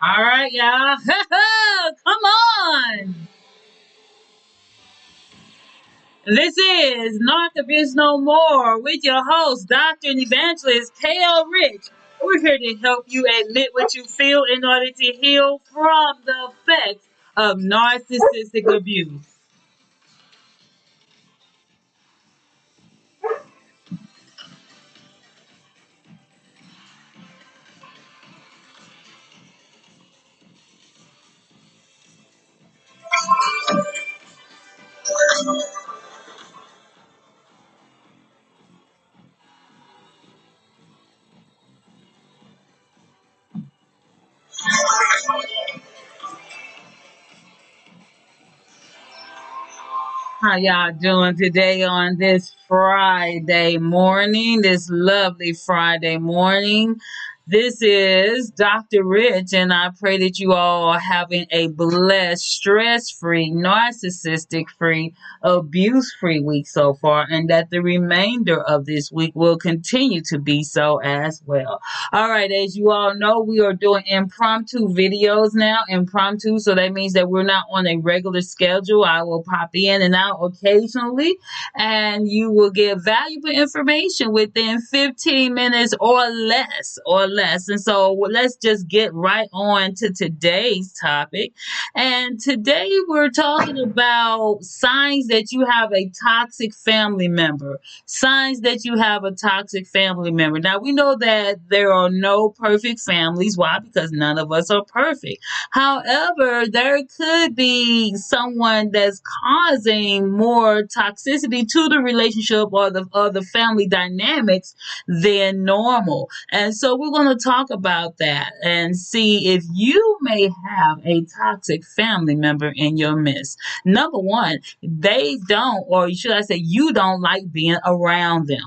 All right, y'all. Come on. This is Not Abuse No More with your host, Dr. and Evangelist K.L. Rich. We're here to help you admit what you feel in order to heal from the effects of narcissistic abuse. How y'all doing today on this Friday morning, this lovely Friday morning? This is Dr. Rich, and I pray that you all are having a blessed, stress-free, narcissistic-free, abuse-free week so far, and that the remainder of this week will continue to be so as well. All right, as you all know, we are doing impromptu videos now. Impromptu, so that means that we're not on a regular schedule. I will pop in and out occasionally, and you will get valuable information within 15 minutes or less. And so let's just get right on to today's topic. And today we're talking about signs that you have a toxic family member. Signs that you have a toxic family member. Now, we know that there are no perfect families. Why? Because none of us are perfect. However, there could be someone that's causing more toxicity to the relationship or the family dynamics than normal. And so we're going to talk about that and see if you may have a toxic family member in your midst. Number one, they don't, or should I say, you don't like being around them.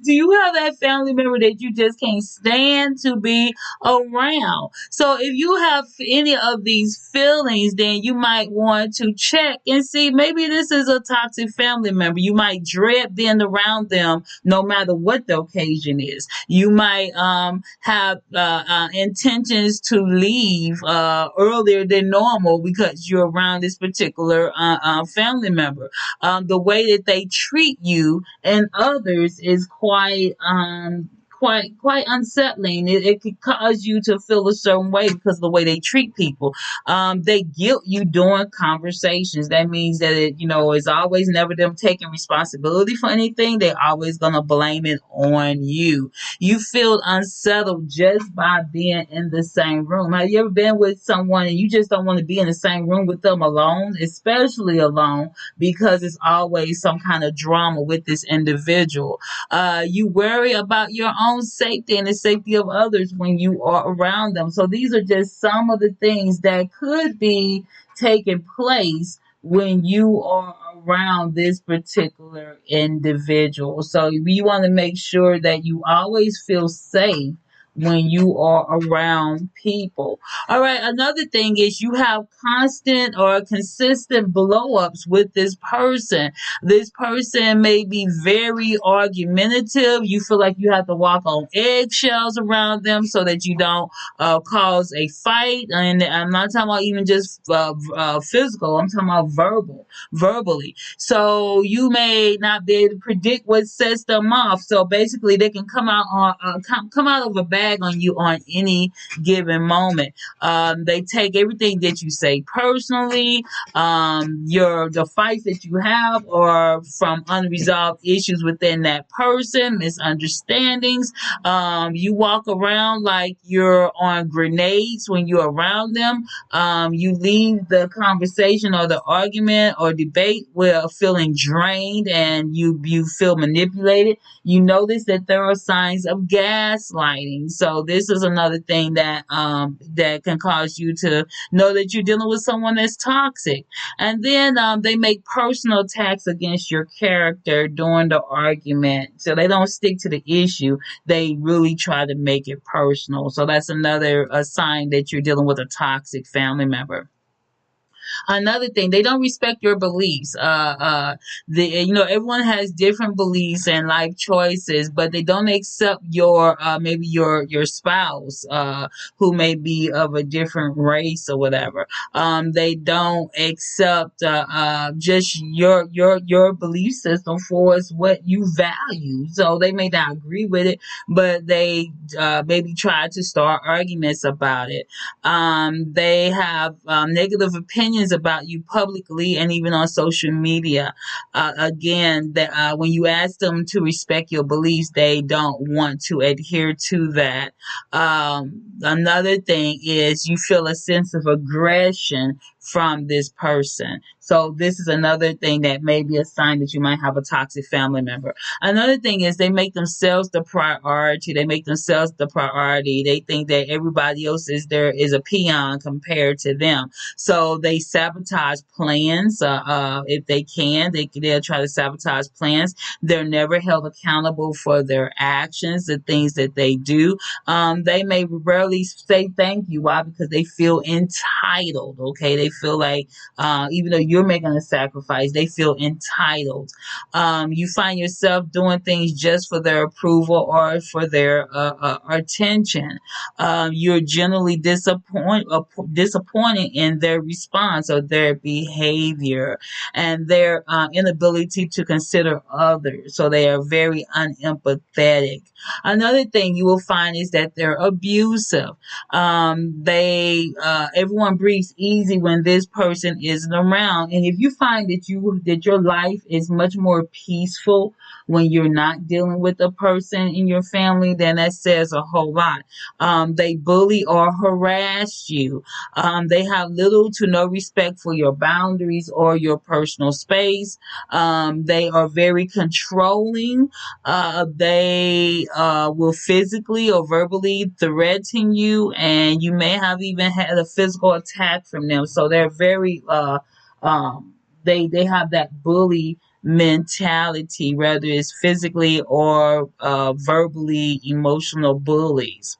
Do you have that family member that you just can't stand to be around? So if you have any of these feelings, then you might want to check and see maybe this is a toxic family member. You might dread being around them no matter what the occasion is. You might have intentions to leave earlier than normal because you're around this particular family member. The way that they treat you and others is quite unsettling. It could cause you to feel a certain way because of the way they treat people. They guilt you during conversations. That means that it's always never them taking responsibility for anything. They're always gonna blame it on you. You feel unsettled just by being in the same room. Have you ever been with someone and you just don't want to be in the same room with them alone, especially alone, because it's always some kind of drama with this individual? You worry about your own safety and the safety of others when you are around them. So these are just some of the things that could be taking place when you are around this particular individual. So you want to make sure that you always feel safe when you are around people. All right, another thing is you have constant or consistent blow ups with this person. This person may be very argumentative. You feel like you have to walk on eggshells around them so that you don't cause a fight. And I'm not talking about even just physical. I'm talking about verbally. So you may not be able to predict what sets them off. So basically, they can come out on come out of a bag on you on any given moment. They take everything that you say personally. The fights that you have are from unresolved issues within that person, misunderstandings. You walk around like you're on grenades when you're around them. You leave the conversation or the argument or debate with feeling drained and you feel manipulated. You notice that there are signs of gaslighting. So this is another thing that can cause you to know that you're dealing with someone that's toxic. And then they make personal attacks against your character during the argument. So they don't stick to the issue. They really try to make it personal. So that's another sign that you're dealing with a toxic family member. Another thing, they don't respect your beliefs. Everyone has different beliefs and life choices, but they don't accept your maybe your spouse who may be of a different race or whatever. They don't accept just your belief system for is what you value. So they may not agree with it, but they maybe try to start arguments about it. They have negative opinions about you publicly and even on social media. Again, that when you ask them to respect your beliefs, they don't want to adhere to that. Another thing is you feel a sense of aggression from this person. So this is another thing that may be a sign that you might have a toxic family member. Another thing is they make themselves the priority. They make themselves the priority. They think that everybody else is a peon compared to them. So they sabotage plans. If they can, they'll try to sabotage plans. They're never held accountable for their actions, the things that they do. They may rarely say thank you. Why? Because they feel entitled. Okay, they feel like even though you're making a sacrifice, they feel entitled. You find yourself doing things just for their approval or for their attention. You're generally disappointed in their response or their behavior and their inability to consider others. So they are very unempathetic. Another thing you will find is that they're abusive. They everyone breathes easy when this person isn't around, and if you find that your life is much more peaceful when you're not dealing with a person in your family, then that says a whole lot. They bully or harass you. They have little to no respect for your boundaries or your personal space. They are very controlling. They will physically or verbally threaten you, and you may have even had a physical attack from them. So they're very they have that bully mentality, whether it's physically or verbally emotional bullies.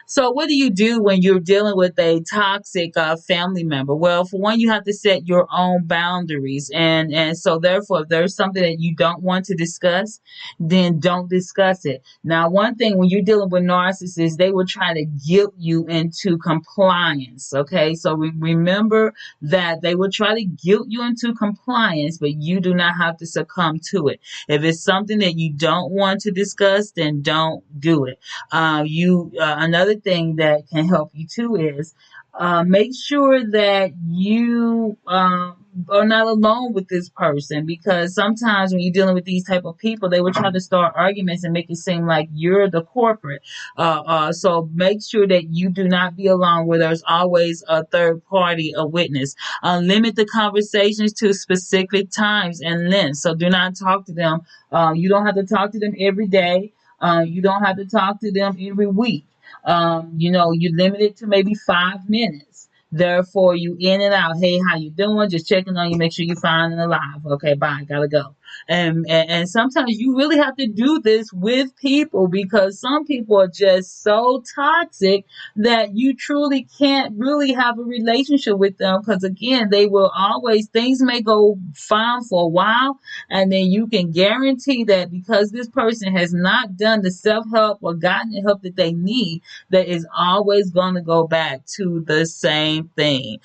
So, what do you do when you're dealing with a toxic family member? Well, for one, you have to set your own boundaries, and so therefore, if there's something that you don't want to discuss, then don't discuss it. Now, one thing when you're dealing with narcissists, they will try to guilt you into compliance. Okay, so remember that they will try to guilt you into compliance, but you do not have to succumb to it. If it's something that you don't want to discuss, then don't do it. You Another thing that can help you too is make sure that you are not alone with this person, because sometimes when you're dealing with these type of people, they will try to start arguments and make it seem like you're the corporate. So make sure that you do not be alone where there's always a third party, a witness. Limit the conversations to specific times and lengths. So do not talk to them. You don't have to talk to them every day. You don't have to talk to them every week. You limit it to maybe 5 minutes. Therefore, you in and out. Hey, how you doing? Just checking on you. Make sure you're fine and alive. Okay, bye. Gotta go. And sometimes you really have to do this with people, because some people are just so toxic that you truly can't really have a relationship with them, because again, they will always, things may go fine for a while, and then you can guarantee that because this person has not done the self-help or gotten the help that they need, that is always going to go back to the same thing.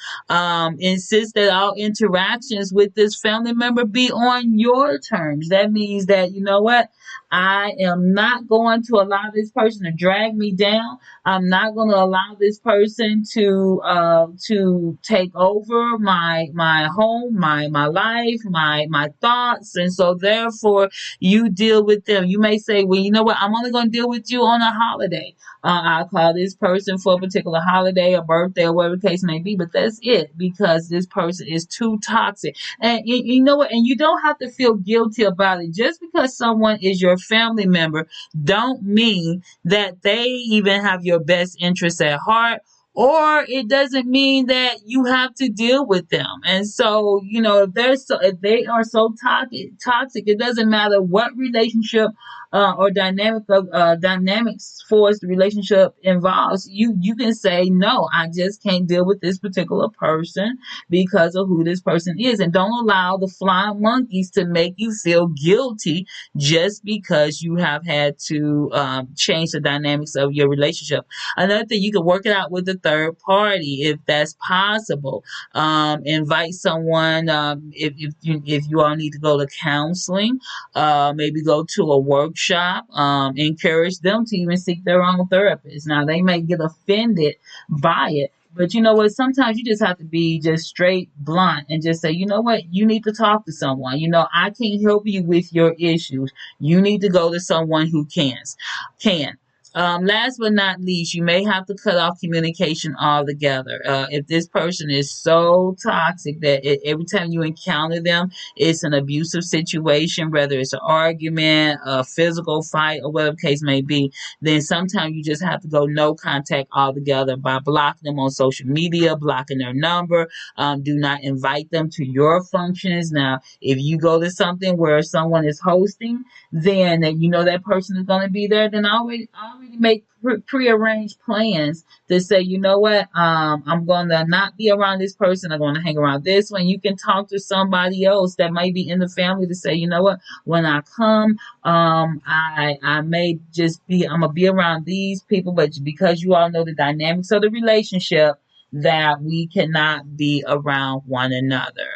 Insist that all interactions with this family member be on your terms. That means that, you know what? I am not going to allow this person to drag me down. I'm not going to allow this person to take over my home, my life, my thoughts, and so therefore you deal with them. You may say, well, you know what? I'm only going to deal with you on a holiday. I'll call this person for a particular holiday, a birthday, or whatever the case may be, but that's it, because this person is too toxic. And you know what? And you don't have to feel guilty about it. Just because someone is your family member, don't mean that they even have your best interests at heart, or it doesn't mean that you have to deal with them. And so, if they are so toxic, it doesn't matter what relationship or dynamics for the relationship involves, you can say no. I just can't deal with this particular person because of who this person is, and don't allow the flying monkeys to make you feel guilty just because you have had to change the dynamics of your relationship. Another thing, you can work it out with the third party if that's possible. Invite someone, if you all need to go to counseling, maybe go to a workshop. Encourage them to even seek their own therapist. Now they may get offended by it, but you know what? Sometimes you just have to be just straight blunt and just say, you know what? You need to talk to someone. I can't help you with your issues. You need to go to someone who can. Last but not least, you may have to cut off communication altogether. If this person is so toxic that every time you encounter them, it's an abusive situation, whether it's an argument, a physical fight, or whatever the case may be, then sometimes you just have to go no contact altogether by blocking them on social media, blocking their number. Do not invite them to your functions. Now, if you go to something where someone is hosting, then and you know that person is going to be there, then I already make prearranged plans to say, you know what, I'm going to not be around this person. I'm going to hang around this one. You can talk to somebody else that might be in the family to say, you know what, when I come, I may just be, I'm going to be around these people, but because you all know the dynamics of the relationship, that we cannot be around one another.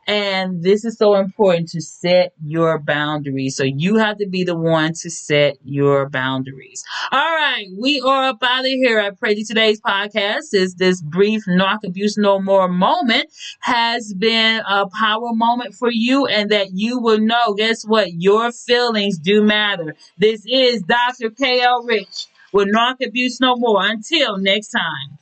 And this is so important, to set your boundaries. So you have to be the one to set your boundaries. All right, we are up out of here. I pray that today's podcast is this brief narc abuse no more moment has been a power moment for you, and that you will know, guess what? Your feelings do matter. This is Dr. KL Rich with Narc Abuse No More. Until next time.